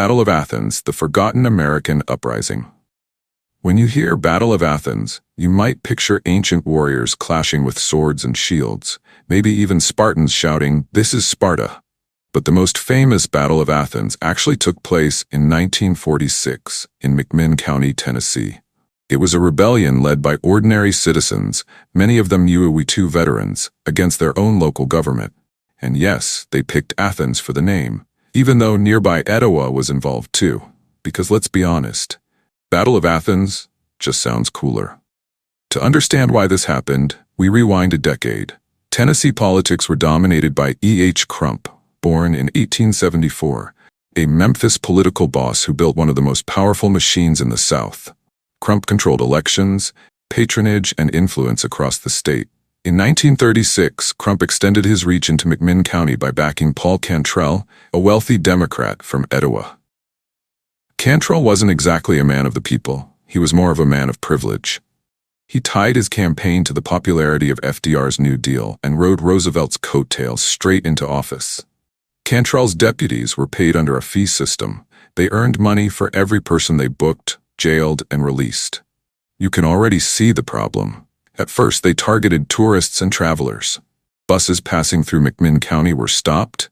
Battle of Athens, the forgotten American uprising. When you hear Battle of Athens, you might picture ancient warriors clashing with swords and shields, maybe even Spartans shouting, "This is Sparta." But the most famous Battle of Athens actually took place in 1946 in McMinn County, Tennessee. It was a rebellion led by ordinary citizens, many of them WWII veterans, against their own local government. And yes, they picked Athens for the name, even though nearby Etowah was involved too. Because let's be honest, Battle of Athens just sounds cooler. To understand why this happened, we rewind a decade. Tennessee politics were dominated by E.H. Crump, born in 1874, a Memphis political boss who built one of the most powerful machines in the South. Crump controlled elections, patronage, and influence across the state. In 1936, Crump extended his reach into McMinn County by backing Paul Cantrell, a wealthy Democrat from Etowah. Cantrell wasn't exactly a man of the people. He was more of a man of privilege. He tied his campaign to the popularity of FDR's New Deal and rode Roosevelt's coattails straight into office. Cantrell's deputies were paid under a fee system. They earned money for every person they booked, jailed, and released. You can already see the problem. At first, they targeted tourists and travelers. Buses passing through McMinn County were stopped.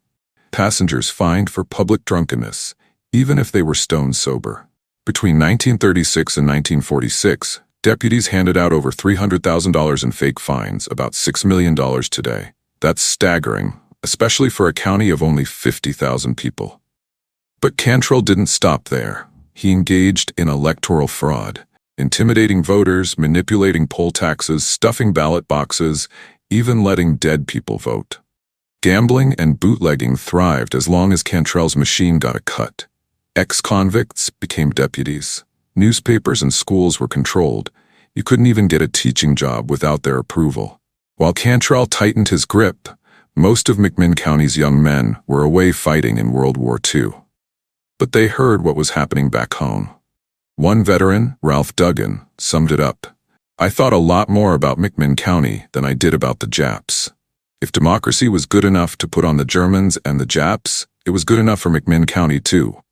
Passengers fined for public drunkenness, even if they were stone sober. Between 1936 and 1946, deputies handed out over $300,000 in fake fines, about $6 million today. That's staggering, especially for a county of only 50,000 people. But Cantrell didn't stop there. He engaged in electoral fraud, intimidating voters, manipulating poll taxes, stuffing ballot boxes, even letting dead people vote. Gambling and bootlegging thrived as long as Cantrell's machine got a cut. Ex-convicts became deputies. Newspapers and schools were controlled. You couldn't even get a teaching job without their approval. While Cantrell tightened his grip, most of McMinn County's young men were away fighting in World War II. But they heard what was happening back home. One veteran, Ralph Duggan, summed it up. "I thought a lot more about McMinn County than I did about the Japs. If democracy was good enough to put on the Germans and the Japs, it was good enough for McMinn County too."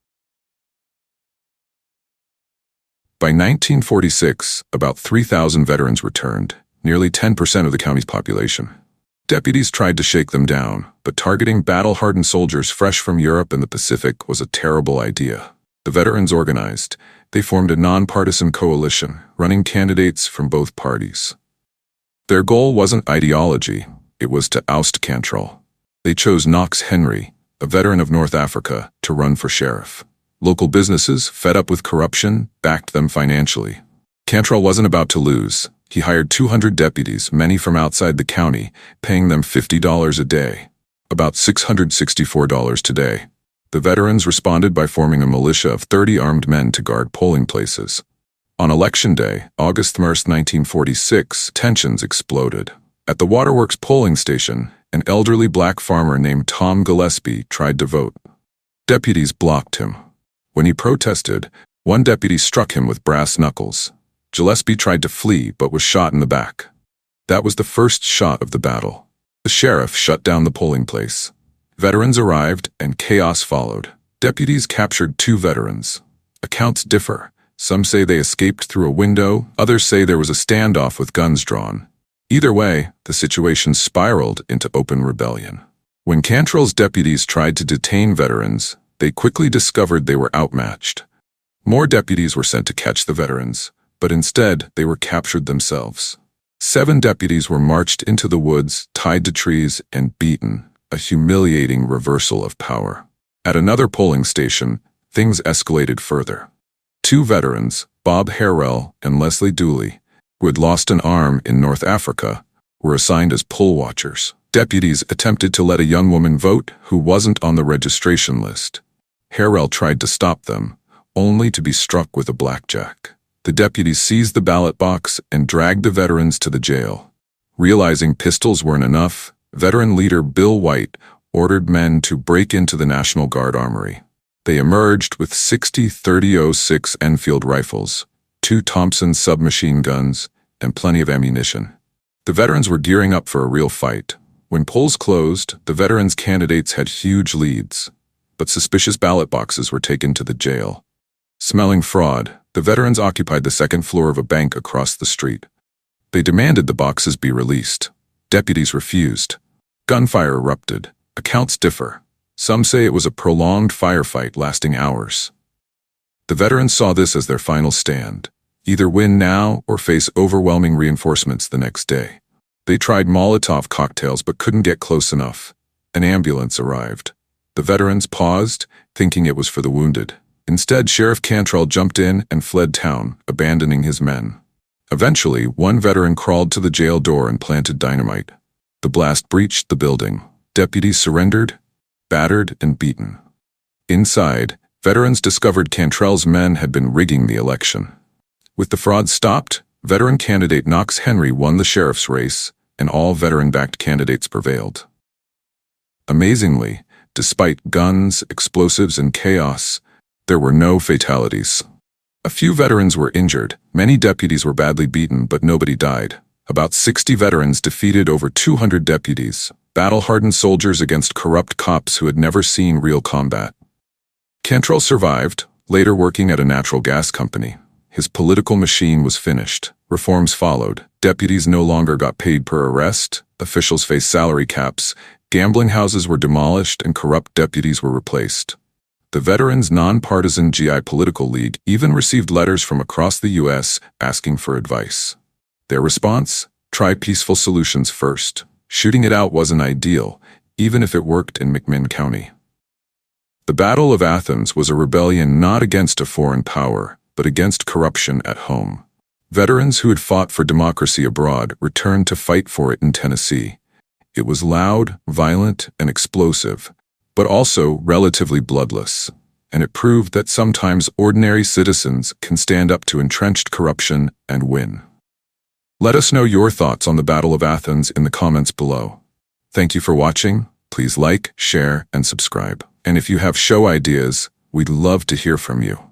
By 1946, about 3,000 veterans returned, nearly 10% of the county's population. Deputies tried to shake them down, but targeting battle-hardened soldiers fresh from Europe and the Pacific was a terrible idea. The veterans organized. They formed a nonpartisan coalition, running candidates from both parties. Their goal wasn't ideology, it was to oust Cantrell. They chose Knox Henry, a veteran of North Africa, to run for sheriff. Local businesses, fed up with corruption, backed them financially. Cantrell wasn't about to lose. He hired 200 deputies, many from outside the county, paying them $50 a day, about $664 today. The veterans responded by forming a militia of 30 armed men to guard polling places. On Election Day, August 1st, 1946, tensions exploded. At the Waterworks polling station, an elderly black farmer named Tom Gillespie tried to vote. Deputies blocked him. When he protested, one deputy struck him with brass knuckles. Gillespie tried to flee but was shot in the back. That was the first shot of the battle. The sheriff shut down the polling place. Veterans arrived and chaos followed. Deputies captured 2 veterans. Accounts differ. Some say they escaped through a window, others say there was a standoff with guns drawn. Either way, the situation spiraled into open rebellion. When Cantrell's deputies tried to detain veterans, they quickly discovered they were outmatched. More deputies were sent to catch the veterans, but instead they were captured themselves. 7 deputies were marched into the woods, tied to trees, and beaten, a humiliating reversal of power. At another polling station, things escalated further. 2 veterans, Bob Harrell and Leslie Dooley, who had lost an arm in North Africa, were assigned as poll watchers. Deputies attempted to let a young woman vote who wasn't on the registration list. Harrell tried to stop them, only to be struck with a blackjack. The deputies seized the ballot box and dragged the veterans to the jail. Realizing pistols weren't enough, veteran leader Bill White ordered men to break into the National Guard armory. They emerged with 60 .30-06 Enfield rifles, 2 Thompson submachine guns, and plenty of ammunition. The veterans were gearing up for a real fight. When polls closed, the veterans' candidates had huge leads. but suspicious ballot boxes were taken to the jail. Smelling fraud, the veterans occupied the second floor of a bank across the street. They demanded the boxes be released. Deputies refused. Gunfire erupted. Accounts differ. Some say it was a prolonged firefight lasting hours. The veterans saw this as their final stand. Either win now or face overwhelming reinforcements the next day. They tried Molotov cocktails but couldn't get close enough. An ambulance arrived. The veterans paused, thinking it was for the wounded. Instead, Sheriff Cantrell jumped in and fled town, abandoning his men. Eventually, one veteran crawled to the jail door and planted dynamite. The blast breached the building. Deputies surrendered, battered and beaten. Inside, veterans discovered Cantrell's men had been rigging the election. With the fraud stopped, veteran candidate Knox Henry won the sheriff's race, and all veteran-backed candidates prevailed. Amazingly, despite guns, explosives, and chaos, there were no fatalities. A few veterans were injured, many deputies were badly beaten, but nobody died. About 60 veterans defeated over 200 deputies, battle-hardened soldiers against corrupt cops who had never seen real combat. Cantrell survived, later working at a natural gas company. His political machine was finished. Reforms followed. Deputies no longer got paid per arrest, officials faced salary caps, gambling houses were demolished, and corrupt deputies were replaced. The Veterans Nonpartisan GI Political League even received letters from across the U.S. asking for advice. Their response? Try peaceful solutions first. Shooting it out wasn't ideal, even if it worked in McMinn County. The Battle of Athens was a rebellion not against a foreign power, but against corruption at home. Veterans who had fought for democracy abroad returned to fight for it in Tennessee. It was loud, violent, and explosive, but also relatively bloodless, and it proved that sometimes ordinary citizens can stand up to entrenched corruption and win. Let us know your thoughts on the Battle of Athens in the comments below. Thank you for watching. Please like, share, and subscribe. And if you have show ideas, we'd love to hear from you.